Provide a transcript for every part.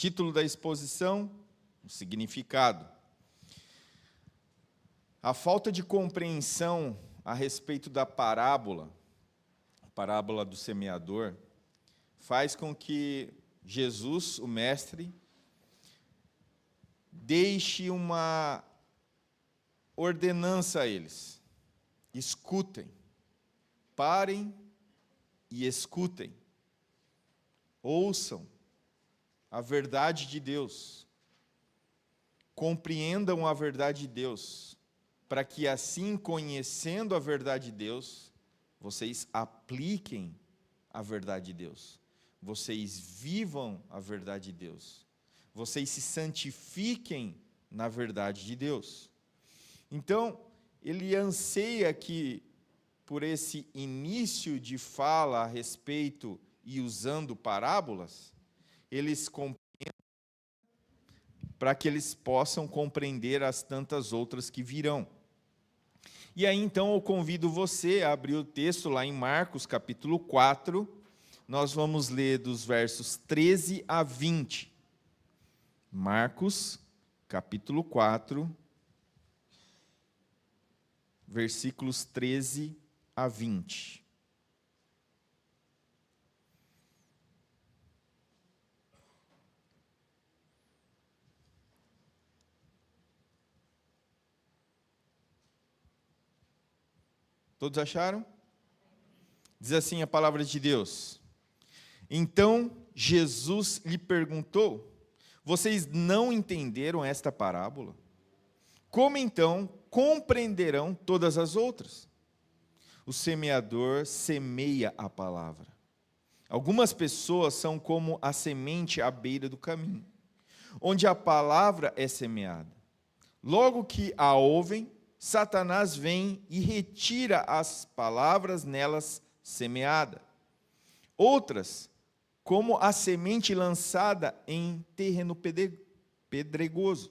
Título da exposição, o significado. A falta de compreensão a respeito da parábola, a parábola do semeador, faz com que Jesus, o mestre, deixe uma ordenança a eles. Escutem, parem e escutem. Ouçam a verdade de Deus. Compreendam a verdade de Deus, para que assim, conhecendo a verdade de Deus, vocês apliquem a verdade de Deus. Vocês vivam a verdade de Deus. Vocês se santifiquem na verdade de Deus. Então, ele anseia que, por esse início de fala a respeito e usando parábolas, eles compreendam, para que eles possam compreender as tantas outras que virão. E aí, então, eu convido você a abrir o texto lá em Marcos, capítulo 4. Nós vamos ler dos versos 13 a 20. Marcos, capítulo 4, versículos 13 a 20. Todos acharam? Diz assim a palavra de Deus. Então Jesus lhe perguntou: vocês não entenderam esta parábola? Como então compreenderão todas as outras? O semeador semeia a palavra. Algumas pessoas são como a semente à beira do caminho, onde a palavra é semeada. Logo que a ouvem, Satanás vem e retira as palavras nelas semeada. Outras, como a semente lançada em terreno pedregoso,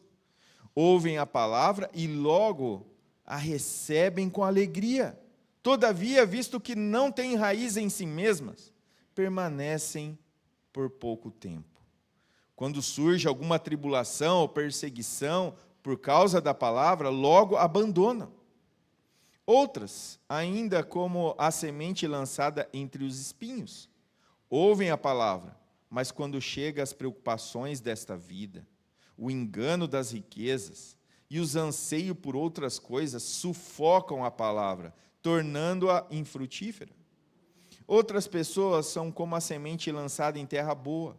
ouvem a palavra e logo a recebem com alegria. Todavia, visto que não têm raiz em si mesmas, permanecem por pouco tempo. Quando surge alguma tribulação ou perseguição por causa da palavra, logo abandonam. Outras, ainda como a semente lançada entre os espinhos, ouvem a palavra, mas quando chegam as preocupações desta vida, o engano das riquezas e os anseios por outras coisas sufocam a palavra, tornando-a infrutífera. Outras pessoas são como a semente lançada em terra boa.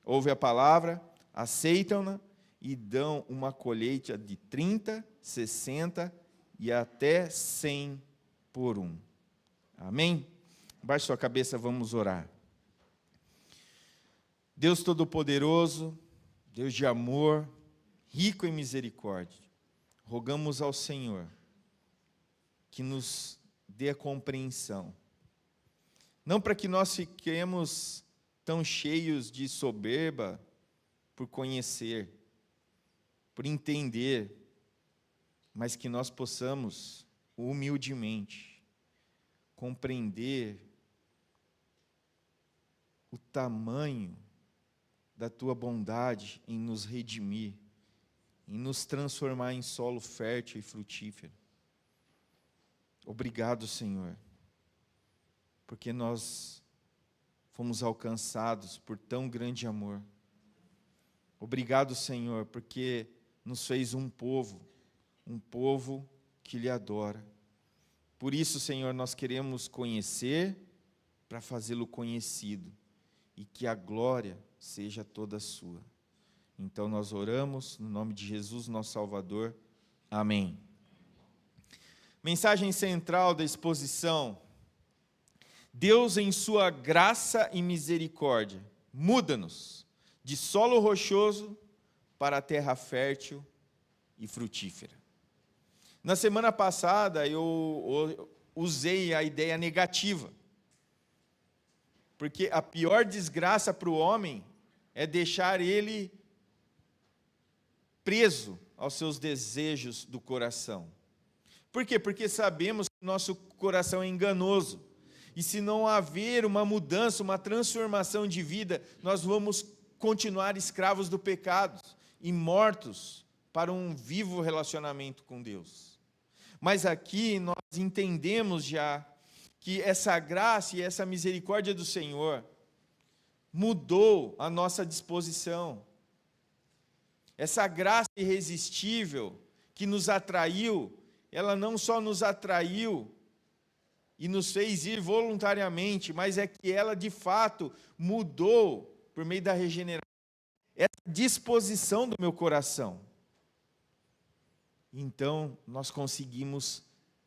Ouvem a palavra, aceitam-na e dão uma colheita de 30, 60 e até 100 por um. Amém? Baixe sua cabeça, vamos orar. Deus Todo-Poderoso, Deus de amor, rico em misericórdia, rogamos ao Senhor que nos dê a compreensão, não para que nós fiquemos tão cheios de soberba por conhecer, por entender, mas que nós possamos humildemente compreender o tamanho da tua bondade em nos redimir, em nos transformar em solo fértil e frutífero. Obrigado, Senhor, porque nós fomos alcançados por tão grande amor. Obrigado, Senhor, porque nos fez um povo que lhe adora. Por isso, Senhor, nós queremos conhecer para fazê-lo conhecido e que a glória seja toda sua. Então nós oramos no nome de Jesus, nosso Salvador. Amém. Mensagem central da exposição: Deus, em sua graça e misericórdia, muda-nos de solo rochoso para a terra fértil e frutífera. Na semana passada eu usei a ideia negativa, porque a pior desgraça para o homem é deixar ele preso aos seus desejos do coração. Por quê? Porque sabemos que o nosso coração é enganoso. E se não haver uma mudança, uma transformação de vida, nós vamos continuar escravos do pecado e mortos para um vivo relacionamento com Deus. Mas aqui nós entendemos já que essa graça e essa misericórdia do Senhor mudou a nossa disposição. Essa graça irresistível que nos atraiu, ela não só nos atraiu e nos fez ir voluntariamente, mas é que ela de fato mudou, por meio da regeneração, essa disposição do meu coração. Então, nós conseguimos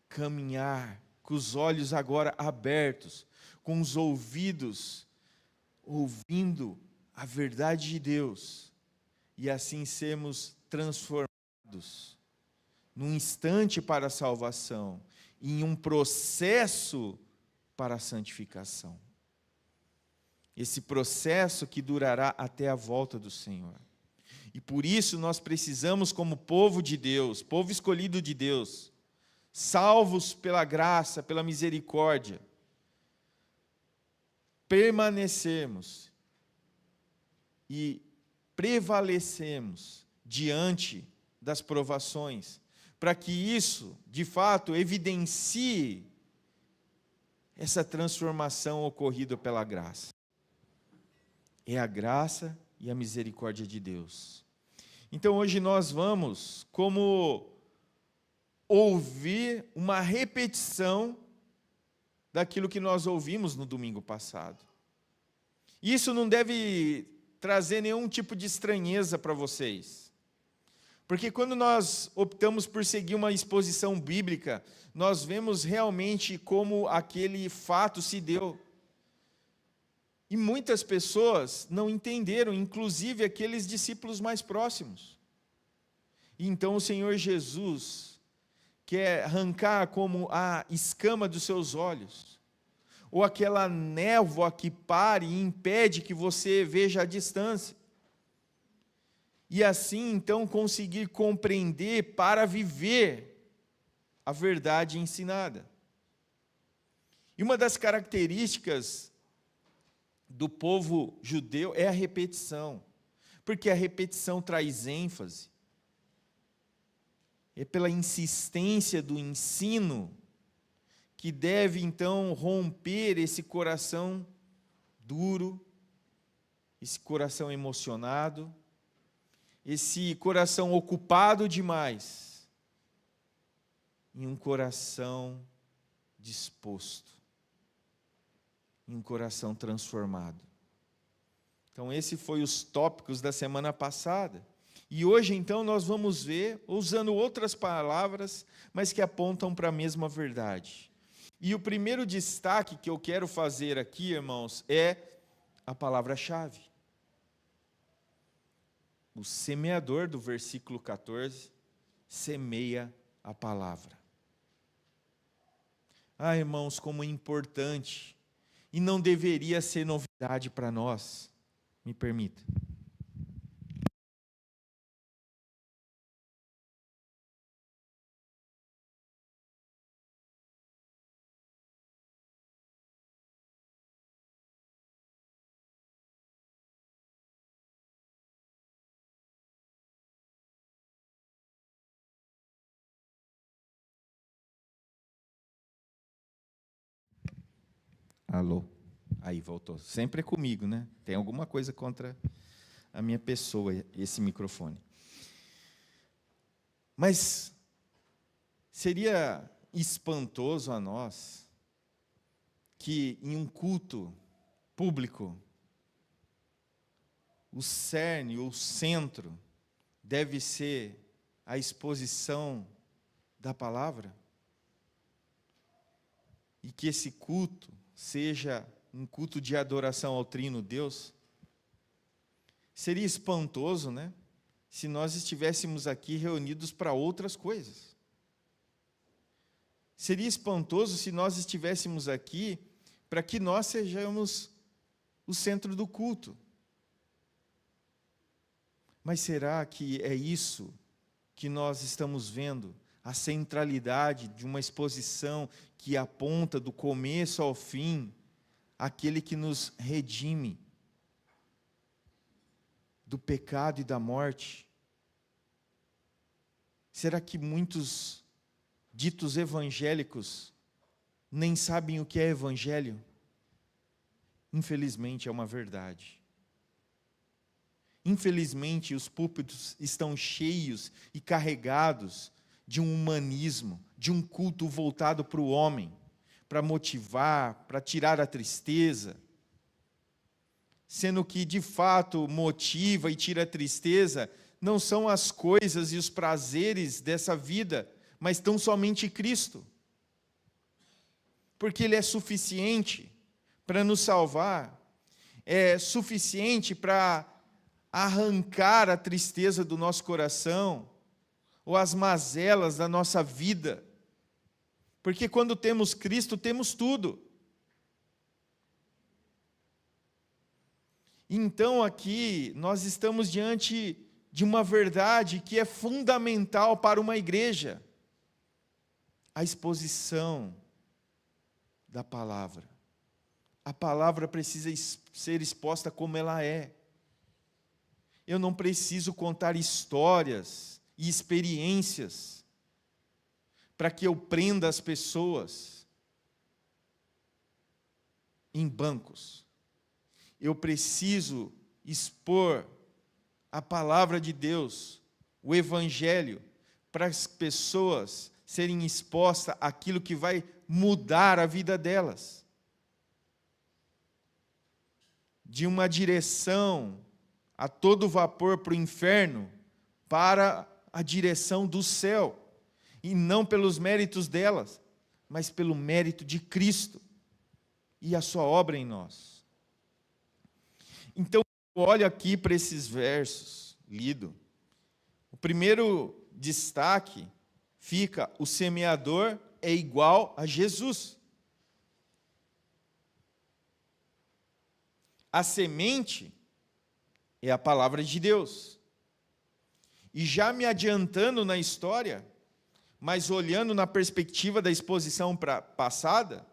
caminhar com os olhos agora abertos, com os ouvidos ouvindo a verdade de Deus, e assim sermos transformados num instante para a salvação, em um processo para a santificação. Esse processo que durará até a volta do Senhor. E por isso nós precisamos, como povo de Deus, povo escolhido de Deus, salvos pela graça, pela misericórdia, permanecermos e prevalecemos diante das provações, para que isso, de fato, evidencie essa transformação ocorrida pela graça. É a graça e a misericórdia de Deus. Então, hoje nós vamos, como ouvir uma repetição daquilo que nós ouvimos no domingo passado. Isso não deve trazer nenhum tipo de estranheza para vocês. Porque quando nós optamos por seguir uma exposição bíblica, nós vemos realmente como aquele fato se deu. E muitas pessoas não entenderam, inclusive aqueles discípulos mais próximos. E então o Senhor Jesus quer arrancar como a escama dos seus olhos, ou aquela névoa que pare e impede que você veja a distância. E assim, então, conseguir compreender para viver a verdade ensinada. E uma das características do povo judeu é a repetição, porque a repetição traz ênfase. É pela insistência do ensino que deve, então, romper esse coração duro, esse coração emocionado, esse coração ocupado demais, em um coração disposto, em um coração transformado. Então, esse foi os tópicos da semana passada. E hoje, então, nós vamos ver, usando outras palavras, mas que apontam para a mesma verdade. E o primeiro destaque que eu quero fazer aqui, irmãos, é a palavra-chave. O semeador do versículo 14 semeia a palavra. Ah, irmãos, como é importante, e não deveria ser novidade para nós. Me permita. Alô? Aí, voltou. Sempre é comigo, né? Tem alguma coisa contra a minha pessoa, esse microfone. Mas seria espantoso a nós que em um culto público, o cerne, o centro, deve ser a exposição da palavra? E que esse culto seja um culto de adoração ao Trino Deus? Seria espantoso, né? Se nós estivéssemos aqui reunidos para outras coisas. Seria espantoso se nós estivéssemos aqui para que nós sejamos o centro do culto. Mas será que é isso que nós estamos vendo? A centralidade de uma exposição que aponta do começo ao fim aquele que nos redime. do pecado e da morte? Será que muitos ditos evangélicos nem sabem o que é evangelho? Infelizmente é uma verdade. Infelizmente os púlpitos estão cheios e carregados de um humanismo, de um culto voltado para o homem, para motivar, para tirar a tristeza, sendo que de fato motiva e tira a tristeza não são as coisas e os prazeres dessa vida, mas tão somente Cristo. Porque Ele é suficiente para nos salvar, é suficiente para arrancar a tristeza do nosso coração, ou as mazelas da nossa vida. Porque quando temos Cristo, temos tudo. Então aqui nós estamos diante de uma verdade que é fundamental para uma igreja: a exposição da palavra. A palavra precisa ser exposta como ela é. Eu não preciso contar histórias e experiências para que eu prenda as pessoas em bancos. Eu preciso expor a palavra de Deus, o Evangelho, para as pessoas serem expostas àquilo que vai mudar a vida delas. De uma direção a todo vapor para o inferno, para a direção do céu. E não pelos méritos delas, mas pelo mérito de Cristo e a sua obra em nós. Então, olha aqui para esses versos lidos. O primeiro destaque fica: o semeador é igual a Jesus. A semente é a palavra de Deus. E já me adiantando na história, mas olhando na perspectiva da exposição passada,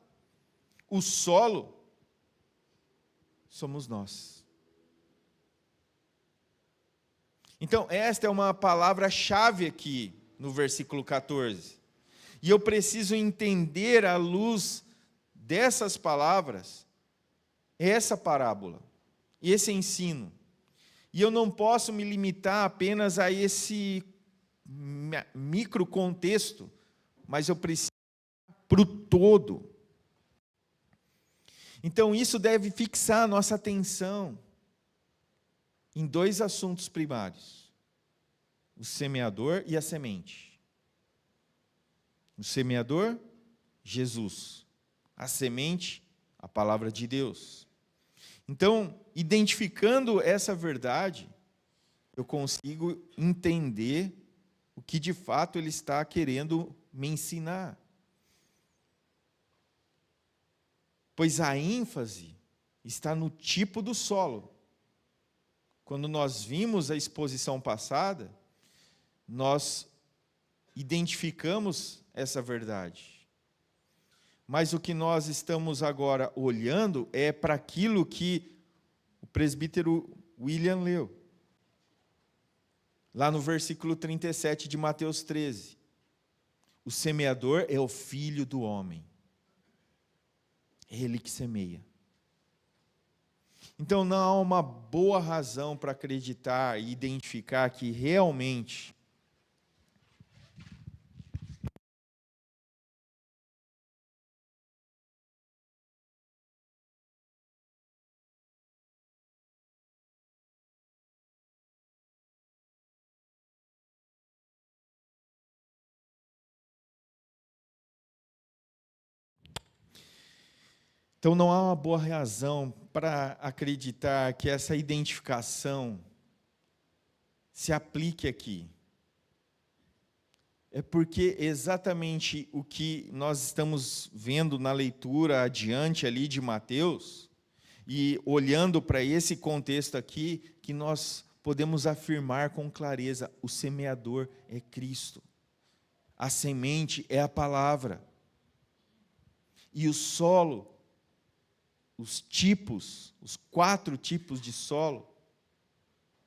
o solo somos nós. Então, esta é uma palavra-chave aqui no versículo 14. E eu preciso entender, à luz dessas palavras, essa parábola, esse ensino. E eu não posso me limitar apenas a esse micro contexto, mas eu preciso para o todo. Então isso deve fixar a nossa atenção em dois assuntos primários: o semeador e a semente. O semeador, Jesus. A semente, a palavra de Deus. Então, identificando essa verdade, eu consigo entender o que de fato ele está querendo me ensinar. Pois a ênfase está no tipo do solo. Quando nós vimos a exposição passada, nós identificamos essa verdade. Mas o que nós estamos agora olhando é para aquilo que o presbítero William leu. Lá no versículo 37 de Mateus 13. O semeador é o filho do homem. É ele que semeia. Então não há uma boa razão para acreditar e identificar que realmente Então não há uma boa razão para acreditar que essa identificação se aplique aqui. É porque exatamente o que nós estamos vendo na leitura adiante ali de Mateus, e olhando para esse contexto aqui, que nós podemos afirmar com clareza: o semeador é Cristo. A semente é a palavra. E o solo, os 4 tipos de solo,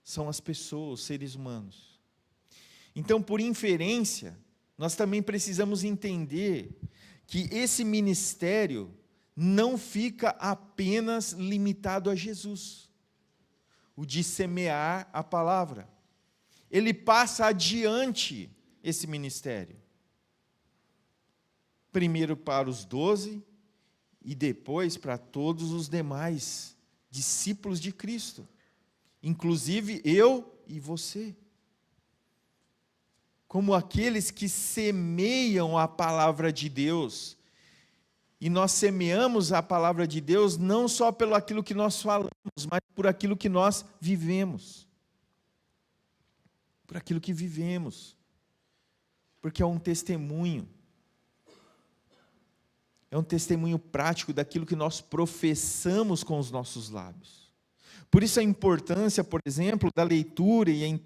são as pessoas, os seres humanos. Então, por inferência, nós também precisamos entender que esse ministério não fica apenas limitado a Jesus, o de semear a palavra. Ele passa adiante esse ministério. Primeiro para os 12 e depois para todos os demais discípulos de Cristo, inclusive eu e você. Como aqueles que semeiam a palavra de Deus. E nós semeamos a palavra de Deus não só pelo aquilo que nós falamos, mas por aquilo que nós vivemos. Por aquilo que vivemos. Porque é um testemunho. É um testemunho prático daquilo que nós professamos com os nossos lábios. Por isso a importância, por exemplo, da leitura e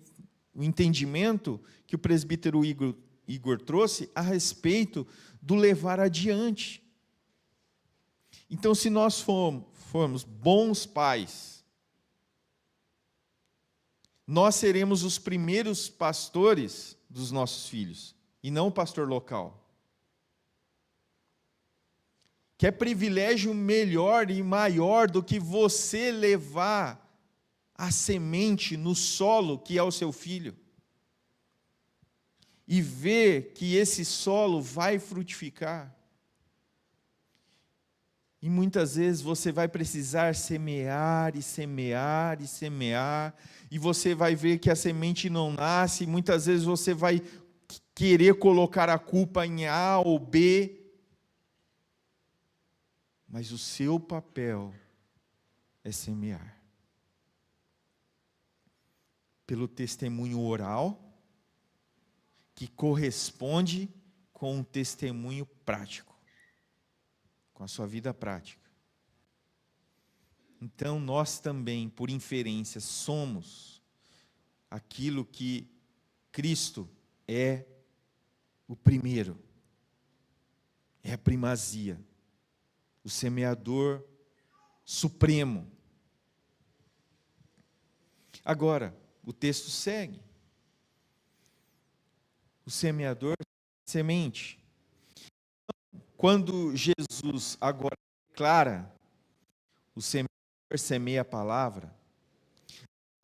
o entendimento que o presbítero Igor trouxe a respeito do levar adiante. Então, se nós formos bons pais, nós seremos os primeiros pastores dos nossos filhos, e não o pastor local. Que é privilégio melhor e maior do que você levar a semente no solo que é o seu filho. E ver que esse solo vai frutificar. E muitas vezes você vai precisar semear e semear e semear, e você vai ver que a semente não nasce, e muitas vezes você vai querer colocar a culpa em A ou B, mas o seu papel é semear. Pelo testemunho oral, que corresponde com um testemunho prático, com a sua vida prática. Então, nós também, por inferência, somos aquilo que Cristo é o primeiro, é a primazia, o semeador supremo. Agora, o texto segue. O semeador, semente. Quando Jesus agora declara, o semeador semeia a palavra,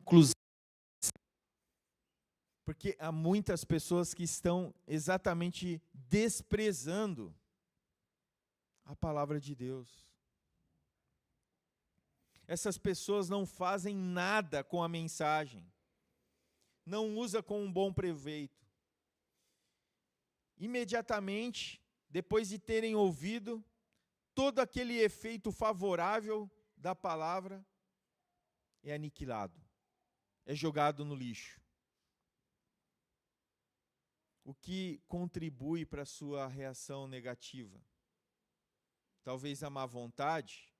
inclusive, porque há muitas pessoas que estão exatamente desprezando a palavra de Deus. Essas pessoas não fazem nada com a mensagem, não usa com um bom proveito. Imediatamente, depois de terem ouvido, todo aquele efeito favorável da palavra é aniquilado, é jogado no lixo. O que contribui para a sua reação negativa? Talvez a má vontade.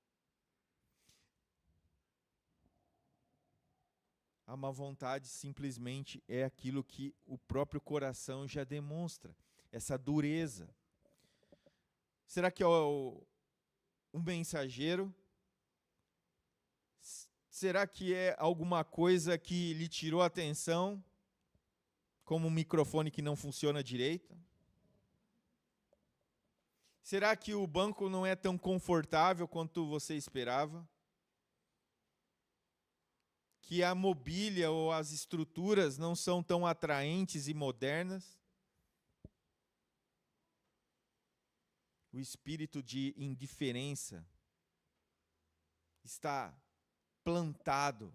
A má vontade simplesmente é aquilo que o próprio coração já demonstra, essa dureza. Será que é um mensageiro? Será que é alguma coisa que lhe tirou a atenção, como um microfone que não funciona direito? Será que o banco não é tão confortável quanto você esperava? Que a mobília ou as estruturas não são tão atraentes e modernas? O espírito de indiferença está plantado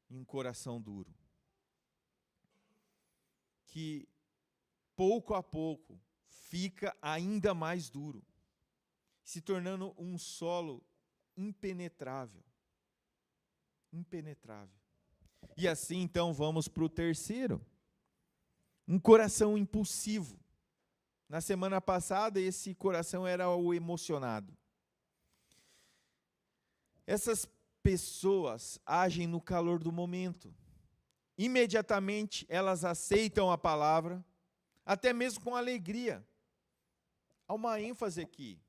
em um coração duro, que pouco a pouco fica ainda mais duro, se tornando um solo impenetrável. Impenetrável. E assim, então, vamos para o terceiro. Um coração impulsivo. Na semana passada, esse coração era o emocionado. Essas pessoas agem no calor do momento. Imediatamente, elas aceitam a palavra, até mesmo com alegria. Há uma ênfase aqui.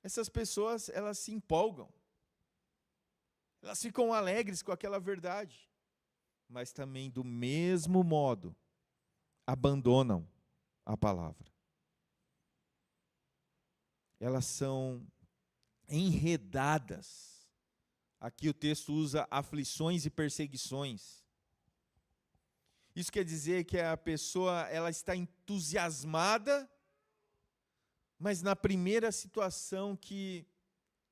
Essas pessoas, elas se empolgam. Elas ficam alegres com aquela verdade. mas também do mesmo modo abandonam a palavra. Elas são enredadas. Aqui o texto usa aflições e perseguições. Isso quer dizer que a pessoa ela está entusiasmada, mas na primeira situação que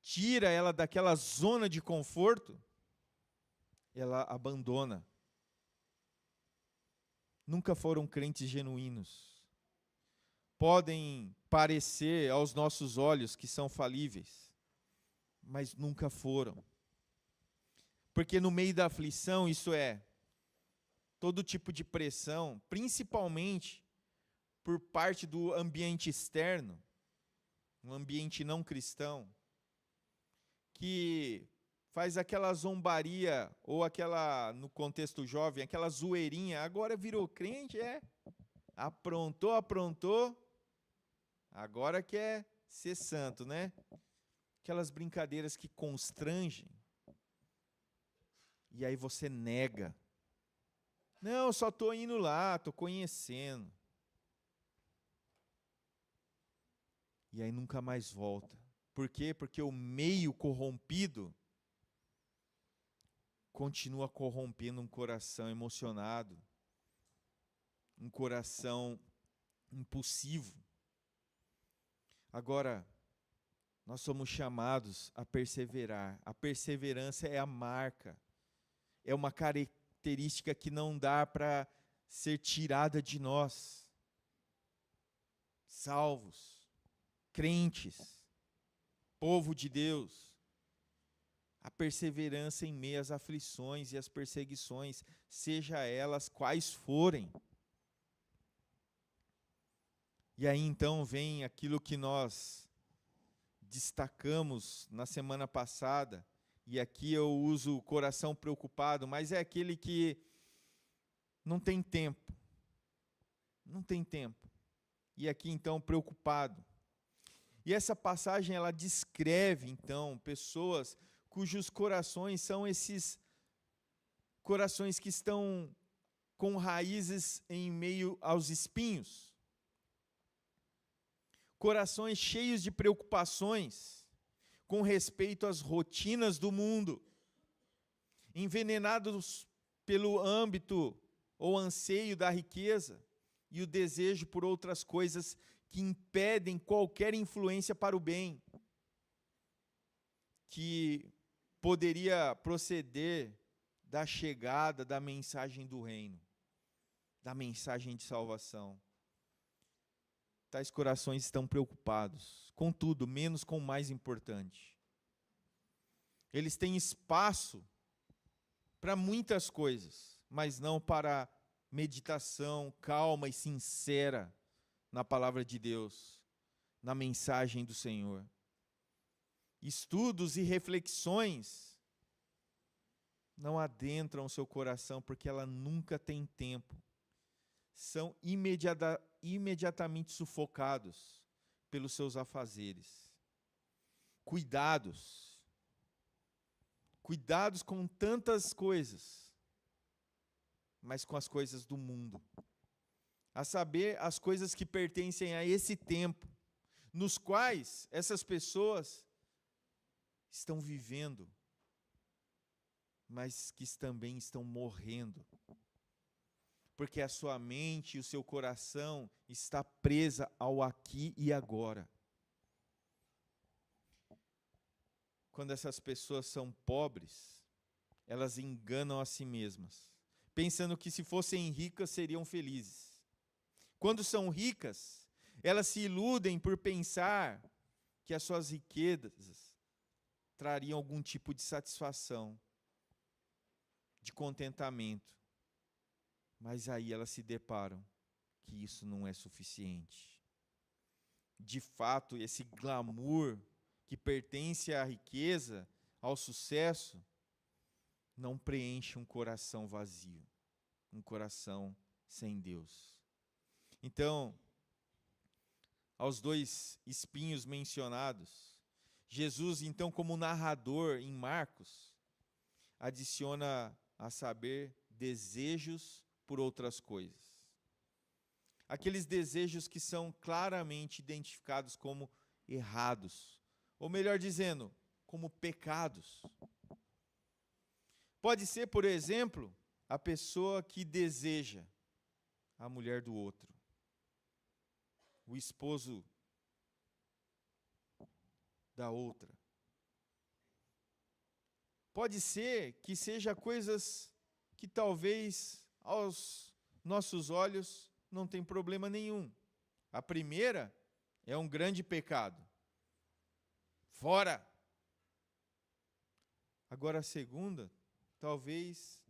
tira ela daquela zona de conforto, ela abandona. Nunca foram crentes genuínos. Podem parecer aos nossos olhos que são falíveis, mas nunca foram. Porque no meio da aflição, isso é, todo tipo de pressão, principalmente por parte do ambiente externo, um ambiente não cristão, que faz aquela zombaria, ou aquela, no contexto jovem, aquela zoeirinha, agora virou crente, aprontou, agora quer ser santo, né? Aquelas brincadeiras que constrangem, e aí você nega. Não, só estou indo lá, estou conhecendo. E aí nunca mais volta. Por quê? Porque o meio corrompido continua corrompendo um coração emocionado, um coração impulsivo. Agora, nós somos chamados a perseverar. A perseverança é a marca, é uma característica que não dá para ser tirada de nós. Salvos, crentes, povo de Deus, a perseverança em meio às aflições e às perseguições, seja elas quais forem. E aí então vem aquilo que nós destacamos na semana passada, e aqui eu uso o coração preocupado, mas é aquele que não tem tempo. Não tem tempo. E aqui então preocupado. E essa passagem ela descreve então pessoas cujos corações são esses corações que estão com raízes em meio aos espinhos. Corações cheios de preocupações com respeito às rotinas do mundo, envenenados pelo âmbito ou anseio da riqueza e o desejo por outras coisas que impedem qualquer influência para o bem, que poderia proceder da chegada da mensagem do reino, da mensagem de salvação. Tais corações estão preocupados, contudo, menos com o mais importante. Eles têm espaço para muitas coisas, mas não para meditação calma e sincera na palavra de Deus, na mensagem do Senhor. Estudos e reflexões não adentram o seu coração porque ela nunca tem tempo. São imediatamente sufocados pelos seus afazeres. Cuidados com tantas coisas, mas com as coisas do mundo. A saber, as coisas que pertencem a esse tempo, nos quais essas pessoas estão vivendo, mas que também estão morrendo. Porque a sua mente e o seu coração está presa ao aqui e agora. Quando essas pessoas são pobres, elas enganam a si mesmas, pensando que se fossem ricas seriam felizes. Quando são ricas, elas se iludem por pensar que as suas riquezas trariam algum tipo de satisfação, de contentamento. Mas aí elas se deparam que isso não é suficiente. De fato, esse glamour que pertence à riqueza, ao sucesso, não preenche um coração vazio, um coração sem Deus. Então, aos dois espinhos mencionados, Jesus, então, como narrador em Marcos, adiciona a saber desejos por outras coisas. Aqueles desejos que são claramente identificados como errados, ou melhor dizendo, como pecados. Pode ser, por exemplo, a pessoa que deseja a mulher do outro, o esposo da outra. Pode ser que seja coisas que talvez aos nossos olhos não tem problema nenhum. A primeira é um grande pecado. Fora! Agora a segunda, talvez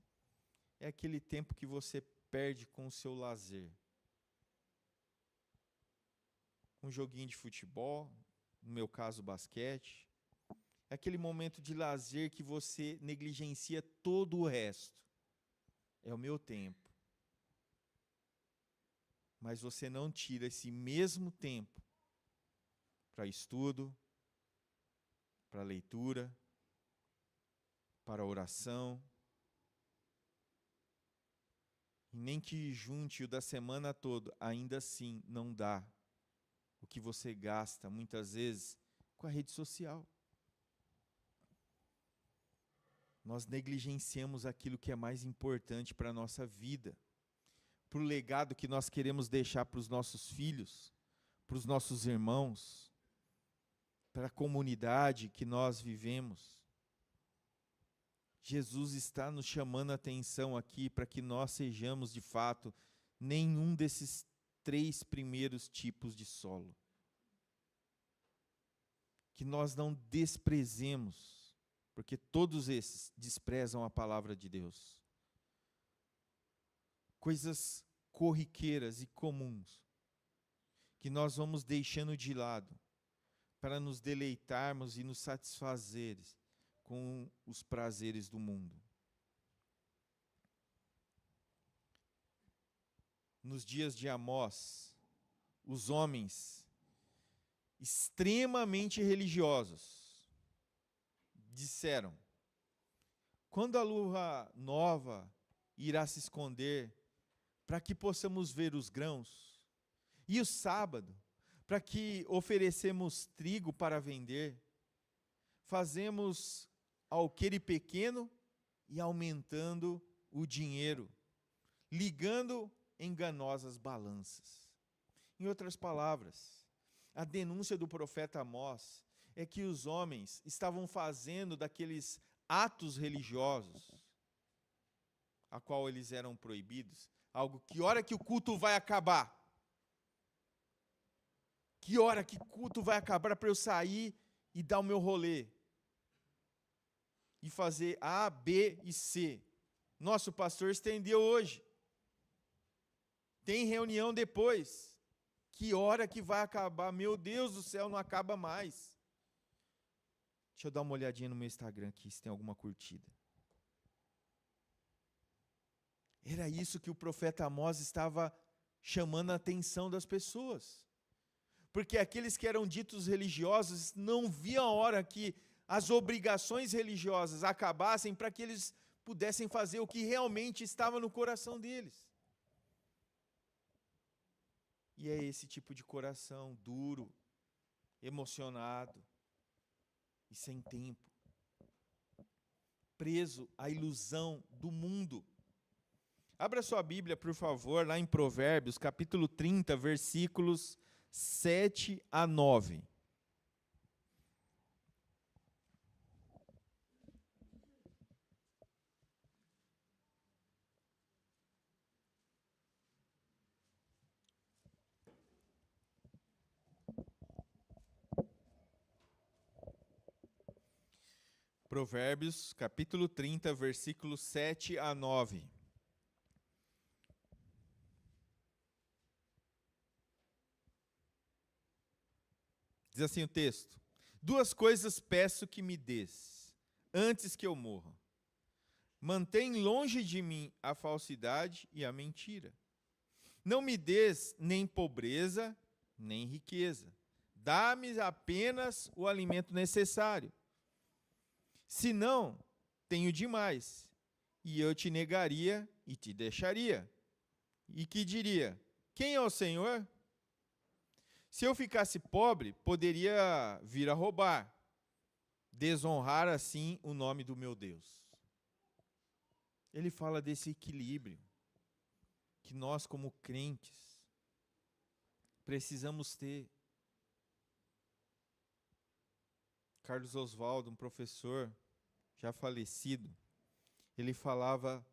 é aquele tempo que você perde com o seu lazer. Um joguinho de futebol, no meu caso basquete. É aquele momento de lazer que você negligencia todo o resto. É o meu tempo. Mas você não tira esse mesmo tempo para estudo, para leitura, para oração. E nem que junte o da semana toda, ainda assim não dá o que você gasta, muitas vezes, com a rede social. Nós negligenciamos aquilo que é mais importante para a nossa vida, para o legado que nós queremos deixar para os nossos filhos, para os nossos irmãos, para a comunidade que nós vivemos. Jesus está nos chamando a atenção aqui para que nós sejamos, de fato, nenhum desses 3 primeiros tipos de solo. Que nós não desprezemos, porque todos esses desprezam a palavra de Deus. Coisas corriqueiras e comuns, que nós vamos deixando de lado, para nos deleitarmos e nos satisfazeres com os prazeres do mundo. Nos dias de Amós, os homens extremamente religiosos disseram: quando a lua nova irá se esconder, para que possamos ver os grãos, e o sábado, para que oferecemos trigo para vender, fazemos alqueire pequeno e aumentando o dinheiro, ligando enganosas balanças. Em outras palavras, a denúncia do profeta Amós é que os homens estavam fazendo daqueles atos religiosos, a qual eles eram proibidos, algo que hora que o culto vai acabar? Que hora que o culto vai acabar para eu sair e dar o meu rolê? E fazer A, B e C. Nosso pastor estendeu hoje. Tem reunião depois. Que hora que vai acabar? Meu Deus do céu, não acaba mais. Deixa eu dar uma olhadinha no meu Instagram aqui, se tem alguma curtida. Era isso que o profeta Amós estava chamando a atenção das pessoas. Porque aqueles que eram ditos religiosos não viam a hora que as obrigações religiosas acabassem para que eles pudessem fazer o que realmente estava no coração deles. E é esse tipo de coração duro, emocionado e sem tempo, preso à ilusão do mundo. Abra sua Bíblia, por favor, lá em Provérbios, capítulo 30, versículos 7 a 9. Provérbios, capítulo 30, versículos 7 a 9. Diz assim o texto: 2 coisas peço que me dês, antes que eu morra. Mantém longe de mim a falsidade e a mentira. Não me dês nem pobreza, nem riqueza. Dá-me apenas o alimento necessário. Senão, tenho demais, e eu te negaria e te deixaria. E que diria: quem é o Senhor? Se eu ficasse pobre, poderia vir a roubar, desonrar assim o nome do meu Deus. Ele fala desse equilíbrio que nós, como crentes, precisamos ter. Carlos Oswaldo, um professor já falecido, ele falava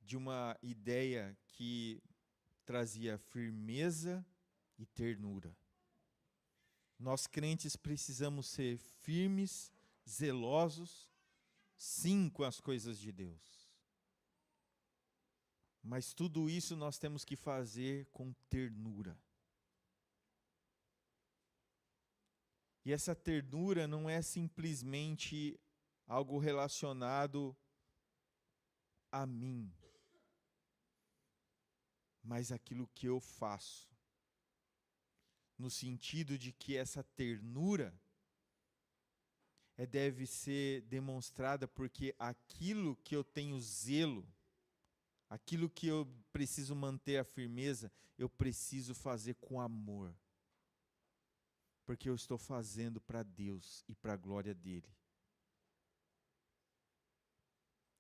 de uma ideia que trazia firmeza e ternura. Nós crentes precisamos ser firmes, zelosos, sim, com as coisas de Deus. Mas tudo isso nós temos que fazer com ternura. E essa ternura não é simplesmente algo relacionado a mim, mas aquilo que eu faço. No sentido de que essa ternura deve ser demonstrada porque aquilo que eu tenho zelo, aquilo que eu preciso manter a firmeza, eu preciso fazer com amor. Porque eu estou fazendo para Deus e para a glória dele.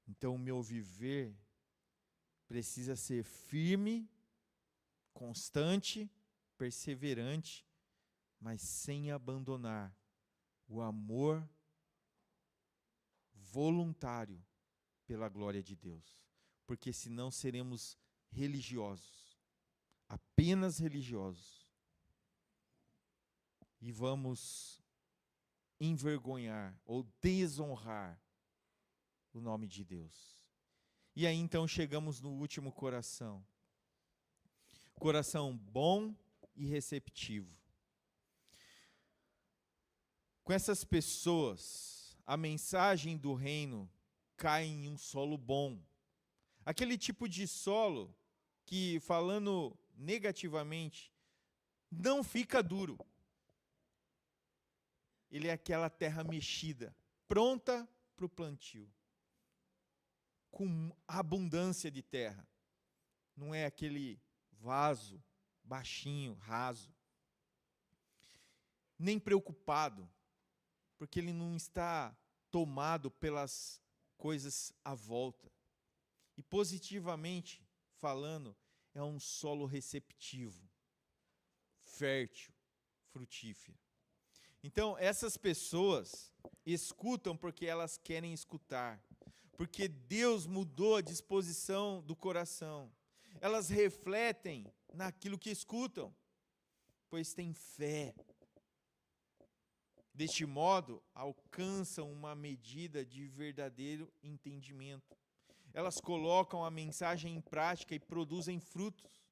Então o meu viver precisa ser firme, constante, perseverante, mas sem abandonar o amor voluntário pela glória de Deus. Porque senão seremos religiosos, apenas religiosos. E vamos envergonhar ou desonrar o nome de Deus. E aí então chegamos no último coração. Coração bom e receptivo. Com essas pessoas, a mensagem do reino cai em um solo bom. Aquele tipo de solo que, falando negativamente, não fica duro. Ele é aquela terra mexida, pronta para o plantio, com abundância de terra. Não é aquele vaso baixinho, raso. Nem preocupado, porque ele não está tomado pelas coisas à volta. E positivamente falando, é um solo receptivo, fértil, frutífero. Então, essas pessoas escutam porque elas querem escutar, porque Deus mudou a disposição do coração. Elas refletem naquilo que escutam, pois têm fé. Deste modo, alcançam uma medida de verdadeiro entendimento. Elas colocam a mensagem em prática e produzem frutos.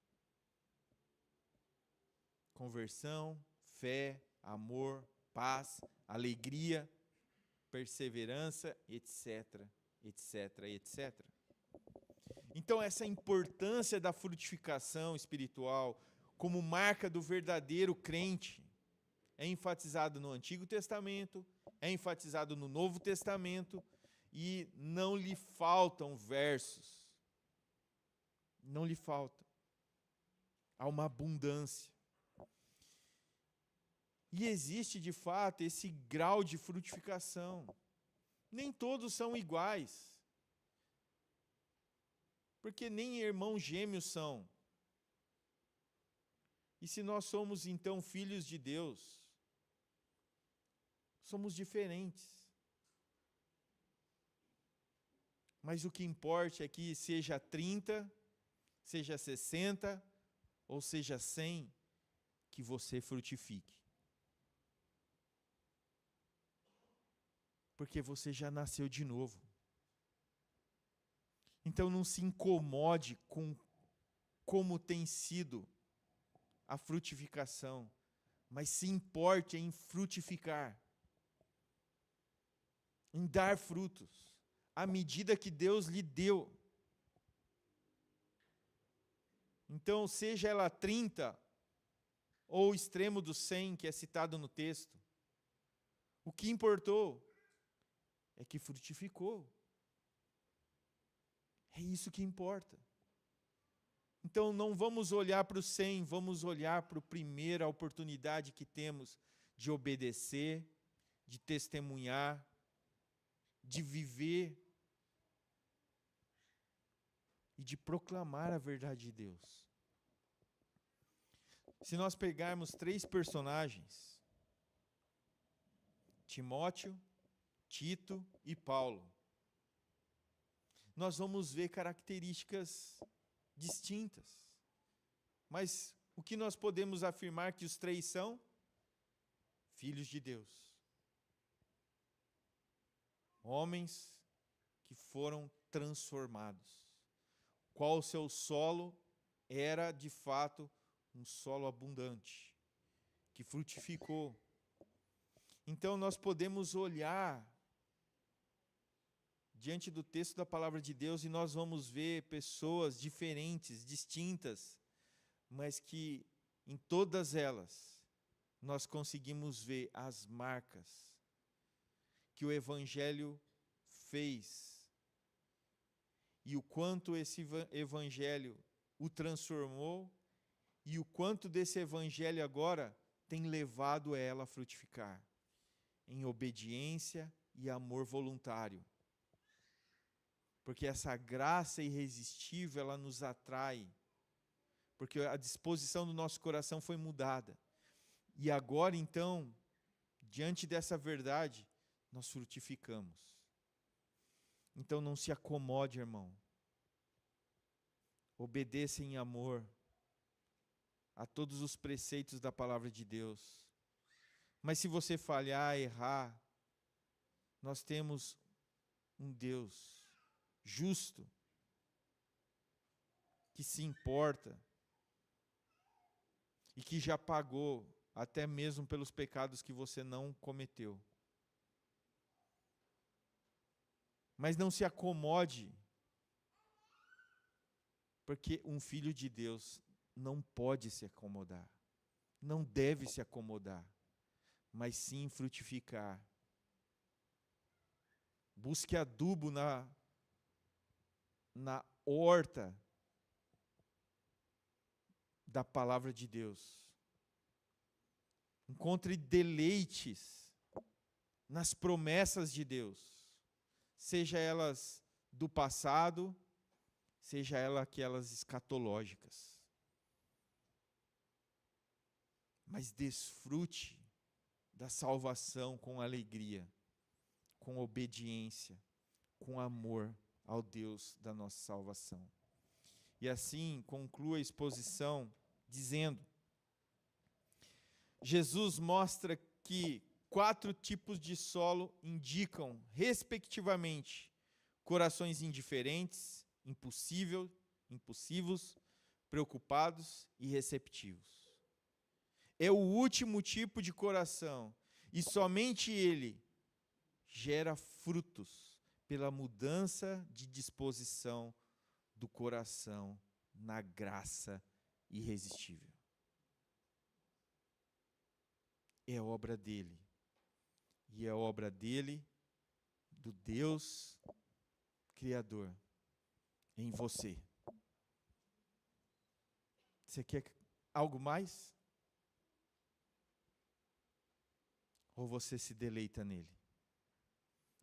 Conversão, fé, amor, paz, alegria, perseverança, etc, etc, etc. Então, essa importância da frutificação espiritual como marca do verdadeiro crente é enfatizado no Antigo Testamento, é enfatizado no Novo Testamento e não lhe faltam versos. Não lhe falta. Há uma abundância. E existe, de fato, esse grau de frutificação. Nem todos são iguais. Porque nem irmãos gêmeos são. E se nós somos, então, filhos de Deus, somos diferentes. Mas o que importa é que seja 30, seja 60, ou seja 100, que você frutifique. Porque você já nasceu de novo. Então não se incomode com como tem sido a frutificação, mas se importe em frutificar, em dar frutos, à medida que Deus lhe deu. Então, seja ela 30 ou o extremo do 100 que é citado no texto, o que importou é que frutificou. Isso que importa. Então não vamos olhar para o 100, vamos olhar para a primeira oportunidade que temos de obedecer, de testemunhar, de viver e de proclamar a verdade de Deus. Se nós pegarmos 3 personagens, Timóteo, Tito e Paulo, nós vamos ver características distintas. Mas o que nós podemos afirmar que os 3 são? Filhos de Deus. Homens que foram transformados. Qual o seu solo era, de fato, um solo abundante, que frutificou. Então nós podemos olhar diante do texto da palavra de Deus e nós vamos ver pessoas diferentes, distintas, mas que em todas elas nós conseguimos ver as marcas que o Evangelho fez e o quanto esse Evangelho o transformou e o quanto desse Evangelho agora tem levado ela a frutificar em obediência e amor voluntário. Porque essa graça irresistível, ela nos atrai. Porque a disposição do nosso coração foi mudada. E agora, então, diante dessa verdade, nós frutificamos. Então não se acomode, irmão. Obedeça em amor a todos os preceitos da palavra de Deus. Mas se você falhar, errar, nós temos um Deus justo, que se importa e que já pagou até mesmo pelos pecados que você não cometeu. Mas não se acomode, porque um filho de Deus não pode se acomodar, não deve se acomodar, mas sim frutificar. Busque adubo na horta da palavra de Deus. Encontre deleites nas promessas de Deus, seja elas do passado, seja elas aquelas escatológicas. Mas desfrute da salvação com alegria, com obediência, com amor ao Deus da nossa salvação. E assim conclua a exposição dizendo: Jesus mostra que 4 tipos de solo indicam, respectivamente, corações indiferentes, impulsivos, preocupados e receptivos. É o último tipo de coração, e somente ele gera frutos pela mudança de disposição do coração na graça irresistível. É obra dele. E é obra dele, do Deus Criador, em você. Você quer algo mais? Ou você se deleita nele?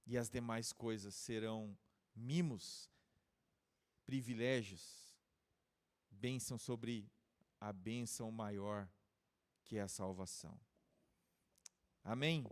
E as demais coisas serão mimos, privilégios, bênção sobre a bênção maior que é a salvação. Amém?